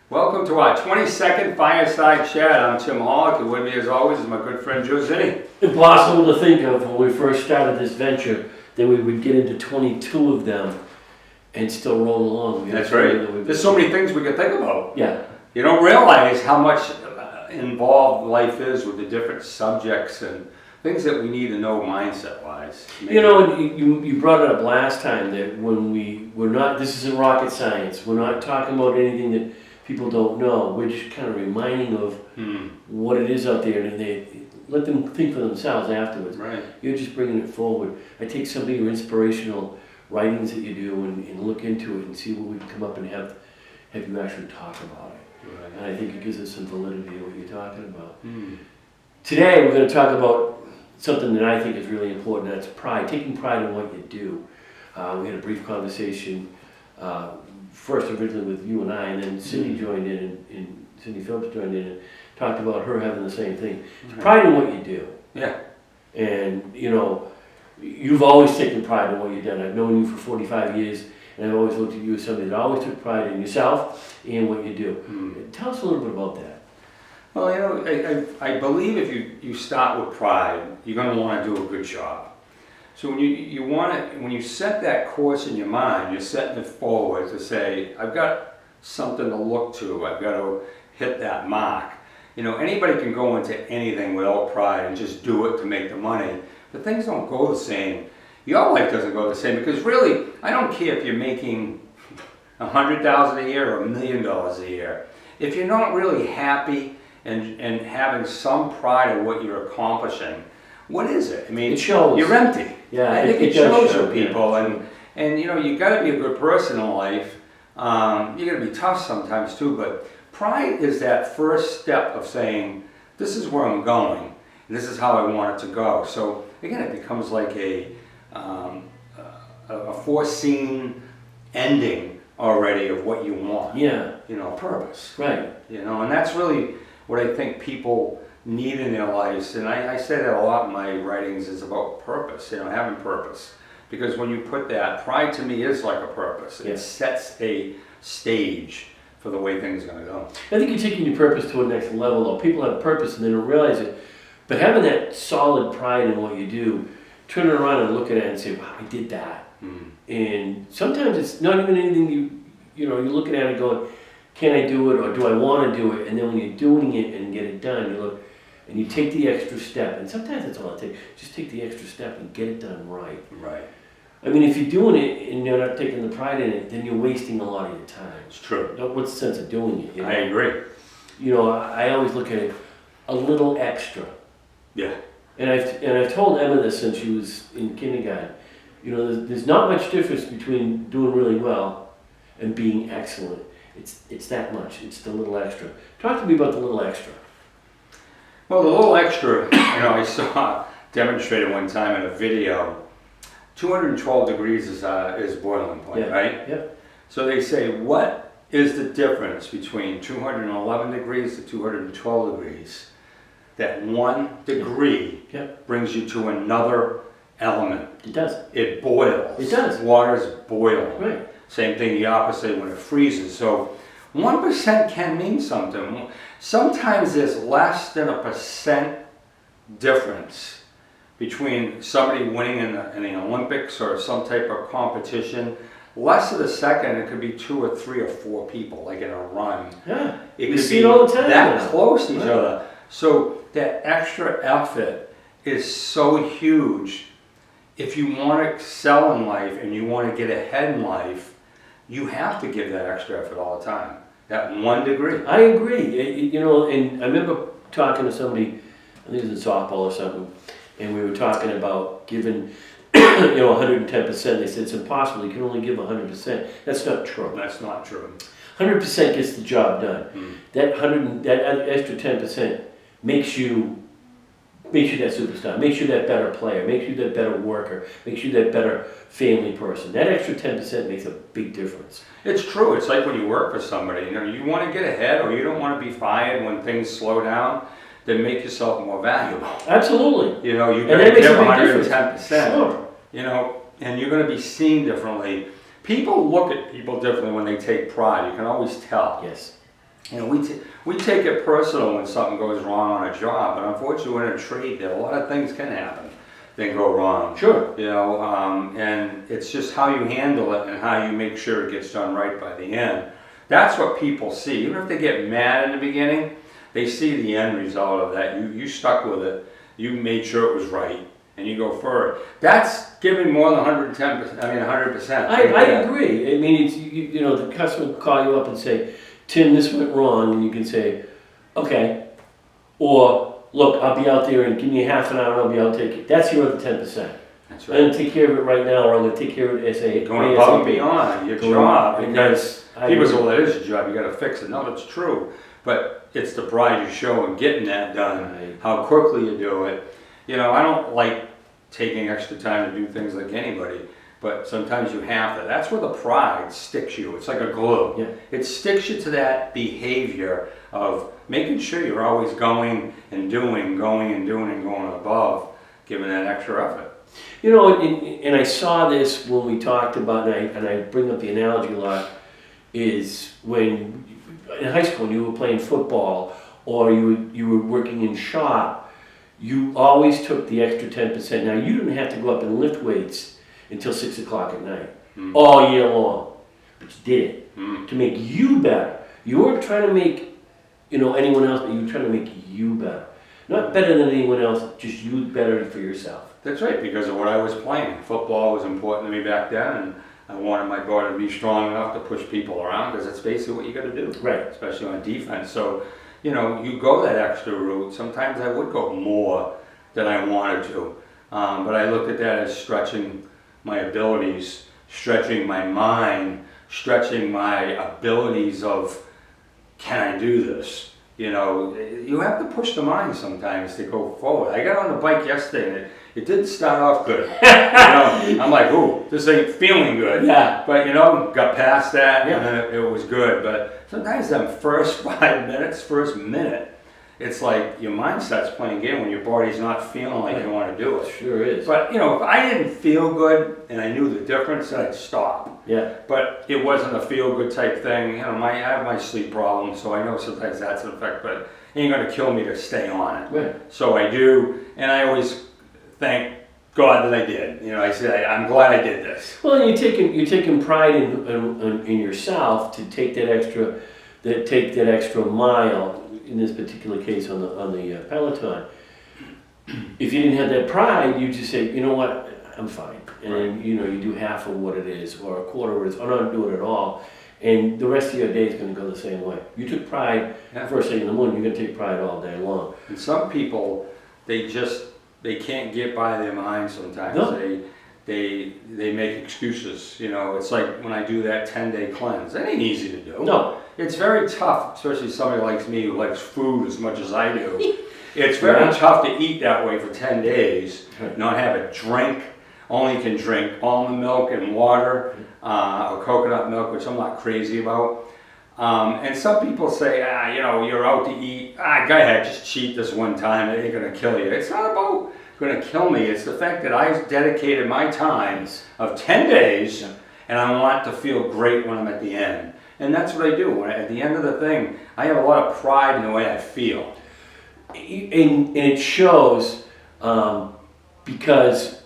Welcome to our 22nd Fireside Chat. I'm Tim Hawk, and with me as always is my good friend Joe Zinni. Impossible to think of when we first started this venture that we would get into 22 of them and still roll along. That's right. There's so many things we can think about. Yeah. You don't realize how much involved life is with the different subjects and things that we need to know mindset-wise. You know, you brought it up last time that when we're not, this isn't rocket science. We're not talking about anything that people don't know. We're just kind of reminding of what it is out there, and they let them think for themselves afterwards. Right. You're just bringing it forward. I take some of your inspirational writings that you do and look into it and see what we can come up and have you actually talk about it. Right. And I think it gives us some validity to what you're talking about. Today we're going to talk about something that I think is really important, and that's pride, taking pride in what you do. We had a brief conversation, first originally with you and I, and then Cindy joined in, and Cindy Phillips joined in and talked about her having the same thing. It's pride in what you do. Yeah. And, you know, you've always taken pride in what you've done. I've known you for 45 years, and I've always looked at you as somebody that always took pride in yourself and what you do. Tell us a little bit about that. Well, you know, I believe if you start with pride, you're going to want to do a good job. So when you set that course in your mind, you're setting it forward to say, I've got something to look to. I've got to hit that mark. You know, anybody can go into anything without pride and just do it to make the money, but things don't go the same. Your life doesn't go the same because really, I don't care if you're making $100,000 a year or $1 million a year. If you're not really happy and having some pride in what you're accomplishing, what is it? I mean, it shows. You're empty. Yeah, I think it shows to people, yeah. and you know, you got to be a good person in life. You got to be tough sometimes too, but pride is that first step of saying, this is where I'm going, and this is how I want it to go. So again, it becomes like a foreseen ending already of what you want. Yeah. You know, purpose. Right. You know, and that's really what I think people need in their lives. And I say that a lot in my writings is about purpose, you know, having purpose. Because when you put that, pride to me is like a purpose. It sets a stage for the way things are going to go. I think you're taking your purpose to a next level, though. People have purpose and they don't realize it. But having that solid pride in what you do, turning around and looking at it and say, wow, I did that. And sometimes it's not even anything you know, you're looking at it going, can I do it or do I want to do it? And then when you're doing it and get it done, you look and you take the extra step. And sometimes that's all it takes. Just take the extra step and get it done right. Right. I mean, if you're doing it and you're not taking the pride in it, then you're wasting a lot of your time. It's true. What's the sense of doing it? You know? I agree. You know, I always look at it a little extra. Yeah. And I've told Emma this since she was in kindergarten. You know, there's not much difference between doing really well and being excellent. It's that much. It's the little extra. Talk to me about the little extra. Well, the little extra, you know, I saw demonstrated one time in a video. 212 degrees is boiling point, right? Yep. So they say, what is the difference between 211 degrees to 212 degrees? That 1 degree brings you to another element. It does. It boils. It does. Water's boiling. Right. Same thing the opposite when it freezes. So 1% can mean something. Sometimes there's less than 1% difference between somebody winning in the Olympics or some type of competition. Less of a second, it could be 2 or 3 or 4 people, like in a run. Yeah. It We could see be it all the time that now. close to each other. So that extra effort is so huge. If you want to excel in life and you want to get ahead in life, you have to give that extra effort all the time. That 1 degree. I agree. You know, and I remember talking to somebody, I think it was in softball or something, and we were talking about giving, you know, 110%. They said it's impossible. You can only give 100%. That's not true. That's not true. 100% gets the job done. That extra 10% makes you that superstar, makes you that better player, makes you that better worker, makes you that better family person. That extra 10% makes a big difference. It's true. It's like when you work for somebody, you know, you want to get ahead or you don't want to be fired when things slow down, then make yourself more valuable. Absolutely. You know, you've got to give 110%. Sure. You know, and you're going to be seen differently. People look at people differently when they take pride. You can always tell. Yes. You know, we take it personal when something goes wrong on a job, but unfortunately, we're in a trade there. A lot of things can happen that go wrong. Sure. You know, and it's just how you handle it and how you make sure it gets done right by the end. That's what people see. Even if they get mad in the beginning, they see the end result of that. You stuck with it. You made sure it was right, and you go forward. That's giving more than 110%. I mean, 100%. I agree. I mean, it's, you know, the customer will call you up and say, Tim, this went wrong, and you can say, okay, or look, I'll be out there and give me half an hour and I'll be out take it. That's your other 10%. That's I'm right. going to take care of it right now, or I'm going to take care of it as a Going above and beyond your job, and because that's, people say, well, that is your job, you got to fix it. No, that's true, but it's the pride you show in getting that done, Right. how quickly you do it. You know, I don't like taking extra time to do things like anybody, but sometimes you have to. That's where the pride sticks you. It's like a glue. Yeah. It sticks you to that behavior of making sure you're always going and doing and going above, giving that extra effort. You know, and I saw this when we talked about, and I bring up the analogy a lot, is when in high school you were playing football or you were working in shop, you always took the extra 10%. Now, you didn't have to go up and lift weights until 6 o'clock at night, all year long, but you did it to make you better. You weren't trying to make, you know, anyone else, but you were trying to make you better. Not better than anyone else, just you better for yourself. That's right, because of what I was playing. Football was important to me back then, and I wanted my daughter to be strong enough to push people around, because that's basically what you got to do, Right. especially on defense. So, you know, you go that extra route. Sometimes I would go more than I wanted to, but I looked at that as stretching my abilities, stretching my mind, stretching my abilities of, can I do this? You know, you have to push the mind sometimes to go forward. I got on the bike yesterday and it didn't start off good. You know, I'm like, ooh, this ain't feeling good. Yeah. But you know, got past that Yeah. and then it was good. But sometimes that first 5 minutes, first minute, it's like your mind starts playing game when your body's not feeling like you want to do it. Sure is. But you know, if I didn't feel good and I knew the difference, then I'd stop. Yeah. But it wasn't a feel-good type thing. You know, I have my sleep problems, so I know sometimes that's an effect, but it ain't gonna kill me to stay on it. Right. So I do, and I always thank God that I did. You know, I say, I'm glad I did this. Well, and you're taking pride in yourself to take that extra mile. In this particular case, on the Peloton. If you didn't have that pride, you just say, you know what, I'm fine, and then you know you do half of what it is, or a quarter of what it is, or not do it at all, and the rest of your day is going to go the same way. You took pride first thing in the morning. You're going to take pride all day long. And some people, they can't get by their mind sometimes. No. They make excuses. You know, it's like when I do that 10-day cleanse. That ain't easy to do. No. It's very tough, especially somebody like me who likes food as much as I do. It's very tough to eat that way for 10 days, not have a drink. Only can drink almond milk and water, or coconut milk, which I'm not crazy about. And some people say, you know, you're out to eat. Go ahead, just cheat this one time. It ain't gonna kill you. It's not about gonna kill me. It's the fact that I dedicated my time of 10 days, and I want to feel great when I'm at the end. And that's what I do. When at the end of the thing, I have a lot of pride in the way I feel. And it shows, because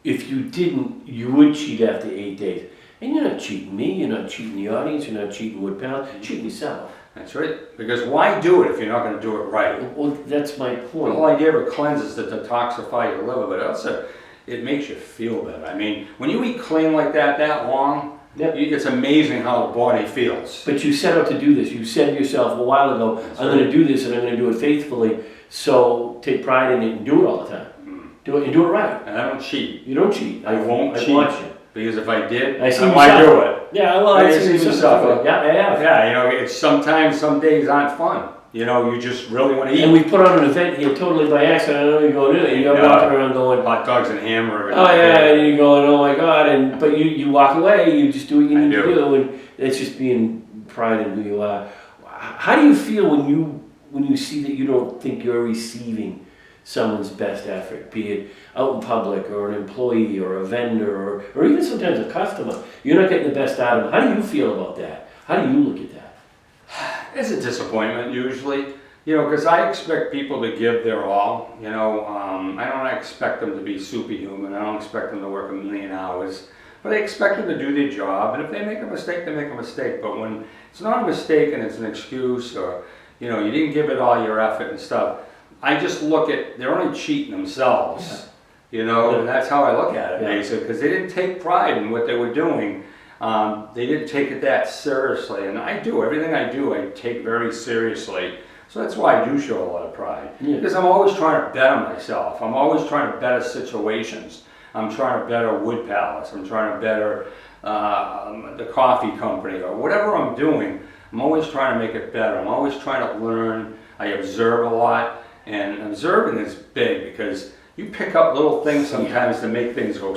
if you didn't, you would cheat after 8 days. And you're not cheating me, you're not cheating the audience, you're not cheating Wood Palace, you're cheating yourself. That's right. Because why do it if you're not going to do it right? Well, that's my The point. whole idea of a cleanse is to detoxify your liver, but also it makes you feel better. I mean, when you eat clean like that long, it's amazing how the body feels. But you set out to do this. You said to yourself a while ago, I'm going to do this and I'm going to do it faithfully. So take pride in it and do it all the time. Do it and do it right. And I don't cheat. You don't cheat. I won't cheat. Watch you. Because if I did, I I might do it. Yeah, well, I see you suffer. Yeah. Yeah, you know, it's sometimes some days aren't fun. You know, you just really want to eat. And we put on an event here totally by accident. I know you're going in, and you're walking around going, hot dogs and hamburger. oh yeah, and you're going, oh my God, but you walk away, you just do what you need to do, and it's just being pride in who you are. How do you feel when you see that you don't think you're receiving someone's best effort, be it out in public or an employee or a vendor or even sometimes a customer? You're not getting the best out of them. How do you feel about that? How do you look at that? It's a disappointment usually, you know, because I expect people to give their all. You know, I don't expect them to be superhuman. I don't expect them to work a million hours, but I expect them to do their job. And if they make a mistake, they make a mistake. But when it's not a mistake and it's an excuse, or you know, you didn't give it all your effort and stuff, I just look at they're only cheating themselves. Yeah. You know, and that's how I look at it, Yeah. basically, because they didn't take pride in what they were doing. They didn't take it that seriously, and I do. Everything I do, I take very seriously. So that's why I do show a lot of pride. Yeah. Because I'm always trying to better myself. I'm always trying to better situations. I'm trying to better Wood Palace. I'm trying to better the coffee company, or whatever I'm doing. I'm always trying to make it better. I'm always trying to learn. I observe a lot, and observing is big because you pick up little things sometimes to make things go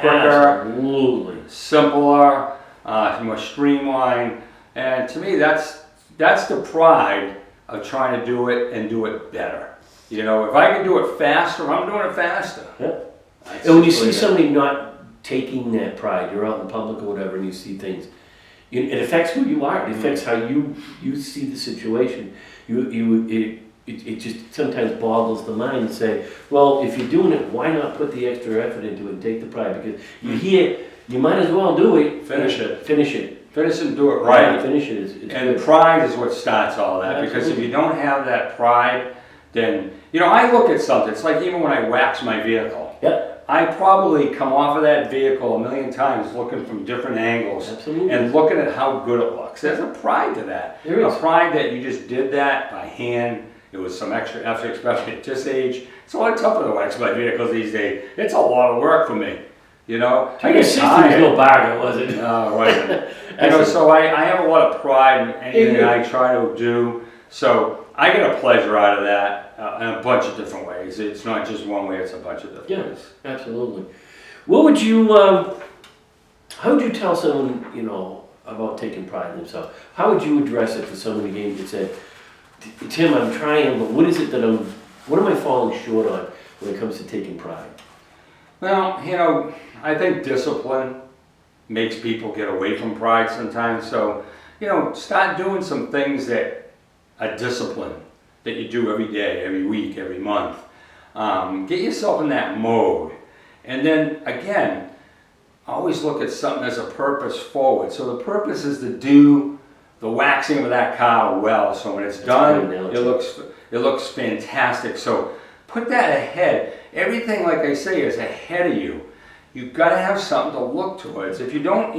quicker, Absolutely. simpler, more streamlined. And to me, that's the pride of trying to do it and do it better. You know, if I can do it faster, I'm doing it faster. Yeah. That's And when you just see what it is. somebody not taking that pride, you're out in public or whatever, and you see things, it affects who you are. It affects how you see the situation. It just sometimes boggles the mind to say, well, if you're doing it, why not put the extra effort into it and take the pride? Because you hear, you might as well do it. Finish it. Finish it. Finish and do it right. Yeah, finish it. It's And good. pride is what starts all that, because if Absolutely. you don't have that pride, then, you know, I look at something, it's like even when I wax my vehicle, Yep, I probably come off of that vehicle a million times looking from different angles absolutely. and looking at how good it looks. There's a pride to that. There is. A pride that you just did that by hand. It was some extra effort, especially at this age. It's a lot tougher to wax my vehicles these days. It's a lot of work for me, you know. I guess 60 was no bargain, was it? No, it wasn't. You know, so I have a lot of pride in anything that I try to do. So I get a pleasure out of that in a bunch of different ways. It's not just one way, it's a bunch of different ways. Absolutely. What would you, how would you tell someone, you know, about taking pride in themselves? How would you address it to someone again that said, Tim, I'm trying, but what is it that what am I falling short on when it comes to taking pride? Well, you know, I think discipline makes people get away from pride sometimes. So, you know, start doing some things that are discipline, that you do every day, every week, every month. Get yourself in that mode. And then, again, always look at something as a purpose forward. So the purpose is to do the waxing of that car well. So when it's done, it looks fantastic. So put that ahead. Everything, like I say, is ahead of you. You've got to have something to look towards. If you don't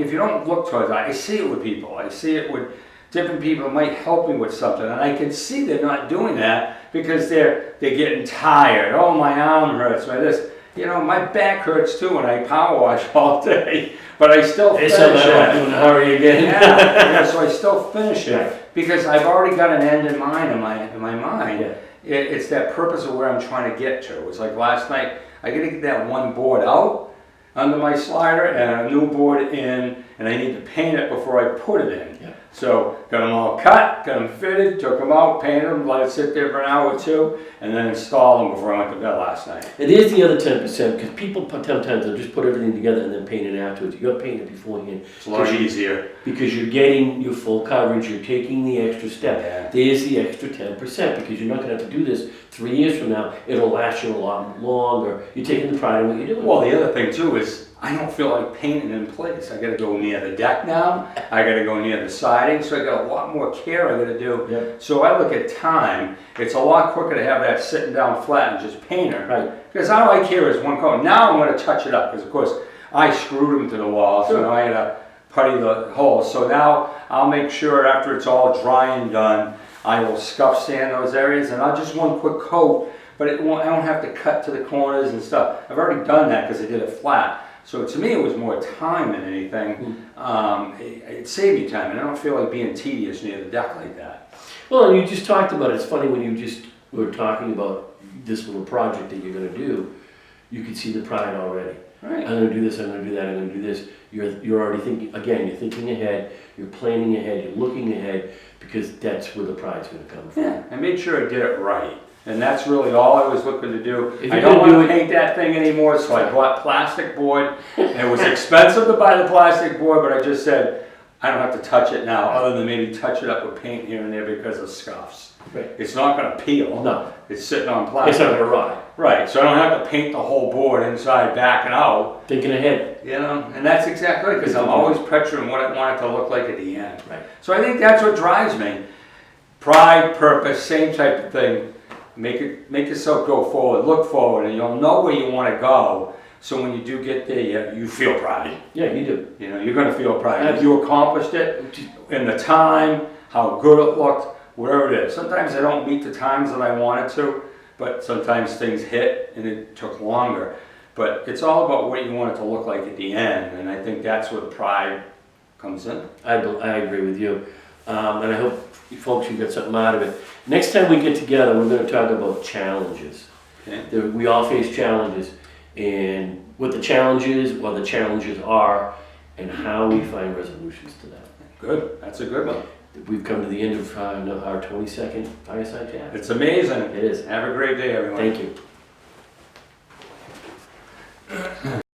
look towards it, I see it with people. I see it with different people that might help me with something, and I can see they're not doing that because they're getting tired. Oh, my arm hurts. My this. You know, my back hurts too when I power wash all day, but I still finish I don't do it. in a hurry again. Yeah, so I still finish it because I've already got an end in mind in my mind. Yeah. It's that purpose of where I'm trying to get to. It's like last night, I got to get that one board out under my slider and a new board in, and I need to paint it before I put it in. Yeah. So got them all cut, got them fitted, took them out, painted them, let it sit there for an hour or two, and then install them before I went to bed last night. It is the other 10% because people sometimes they'll just put everything together and then paint it afterwards. You got to paint it beforehand. It's a lot easier. Because you're getting your full coverage, you're taking the extra step. Yeah. There's the extra 10% because you're not going to have to do this 3 years from now. It'll last you a lot longer. You're taking the pride in what you're doing. Well, the other thing too is I don't feel like painting in place. I got to go near the deck now. I got to go near the siding, so I got a lot more care I got to do. Yep. So I look at time. It's a lot quicker to have that sitting down flat and just paint it. Right. Because all I care is one coat. Now I'm going to touch it up because of course I screwed them to the wall, so Sure. now I got to putty the holes. So now I'll make sure after it's all dry and done, I will scuff sand those areas, and I'll just one quick coat. But it won't, I don't have to cut to the corners and stuff. I've already done that because I did it flat. So to me, it was more time than anything. It saved me time, and I don't feel like being tedious near the deck like that. Well, and you just talked about it. It's funny when you just were talking about this little project that you're going to do, you could see the pride already. Right. I'm going to do this, I'm going to do that, I'm going to do this. You're already thinking, again, you're thinking ahead, you're planning ahead, you're looking ahead, because that's where the pride's going to come from. Yeah, I made sure I did it right. And that's really all I was looking to do. If I you're don't gonna want do to paint that thing anymore, so I bought plastic board. And it was expensive to buy the plastic board, but I just said, I don't have to touch it now, other than maybe touch it up with paint here and there because of scuffs. Right. It's not gonna peel. No, It's sitting on it's plastic. not gonna rot. Right, so I don't have to paint the whole board inside, back and out, Thinking ahead. you know? And that's exactly because I'm always picturing what I want it to look like at the end. Right. So I think that's what drives me. Pride, purpose, same type of thing. Make yourself go forward, look forward, and you'll know where you want to go. So when you do get there, you feel pride. Yeah, you do. You know, you're going to feel pride. If you accomplished it in the time, how good it looked, whatever it is. Sometimes I don't meet the times that I wanted to, but sometimes things hit and it took longer. But it's all about what you want it to look like at the end, and I think that's where pride comes in. I agree with you. And I hope you folks, you got something out of it. Next time we get together, we're going to talk about challenges. Okay. We all face challenges, and what the challenges are, and how we find resolutions to them. Good, that's a good one. We've come to the end of our 22nd Fireside Chat. It's amazing. It is. Have a great day, everyone. Thank you.